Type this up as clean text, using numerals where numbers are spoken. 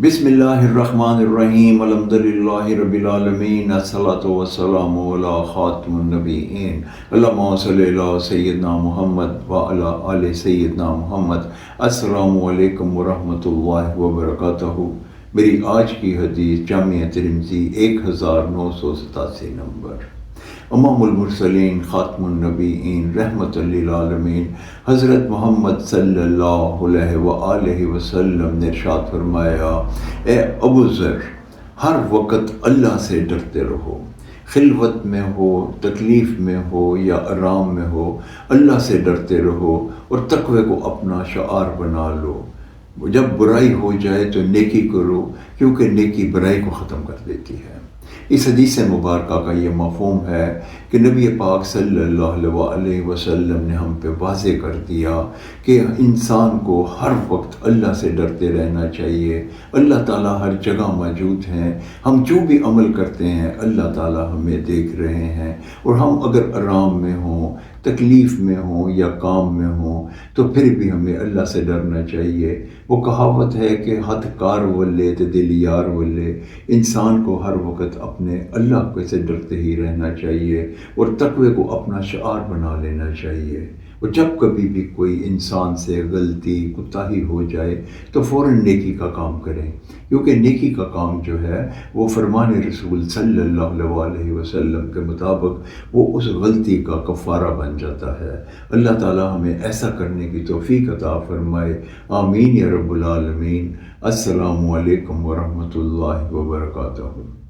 بسم اللہ الرحمن الرحیم الحمدللہ رب العالمین الصلاۃ والسلام علی خاتم النبیین اللہم صلی علی سیدنا محمد وعلی آل سیدنا محمد۔ السلام علیکم ورحمۃ اللہ وبرکاتہ۔ میری آج کی حدیث جامعہ ترمذی 1987 نمبر۔ امام المرسلین خاتم النبیین رحمۃ للعالمین حضرت محمد صلی اللہ علیہ وآلہ وسلم نے ارشاد فرمایا، اے ابو ذر، ہر وقت اللہ سے ڈرتے رہو، خلوت میں ہو، تکلیف میں ہو یا آرام میں ہو، اللہ سے ڈرتے رہو اور تقوی کو اپنا شعار بنا لو۔ جب برائی ہو جائے تو نیکی کرو، کیونکہ نیکی برائی کو ختم کر دیتی ہے۔ اس حدیث مبارکہ کا یہ مفہوم ہے کہ نبی پاک صلی اللہ علیہ وسلم نے ہم پہ واضح کر دیا کہ انسان کو ہر وقت اللہ سے ڈرتے رہنا چاہیے۔ اللہ تعالیٰ ہر جگہ موجود ہیں، ہم جو بھی عمل کرتے ہیں اللہ تعالیٰ ہمیں دیکھ رہے ہیں، اور ہم اگر آرام میں ہوں، تکلیف میں ہوں یا کام میں ہوں تو پھر بھی ہمیں اللہ سے ڈرنا چاہیے۔ وہ کہاوت ہے کہ ہتھ کار ولے تے دل یار ولے، انسان کو ہر وقت اپنے اللہ کو سے ڈرتے ہی رہنا چاہیے اور تقوی کو اپنا شعار بنا لینا چاہیے۔ اور جب کبھی بھی کوئی انسان سے غلطی کوتاہی ہو جائے تو فوراً نیکی کا کام کریں، کیونکہ نیکی کا کام جو ہے وہ فرمان رسول صلی اللہ علیہ وسلم کے مطابق وہ اس غلطی کا کفارہ بن جاتا ہے۔ اللہ تعالی ہمیں ایسا کرنے کی توفیق عطا فرمائے، آمین یا رب العالمین۔ السلام علیکم ورحمۃ اللہ وبرکاتہ۔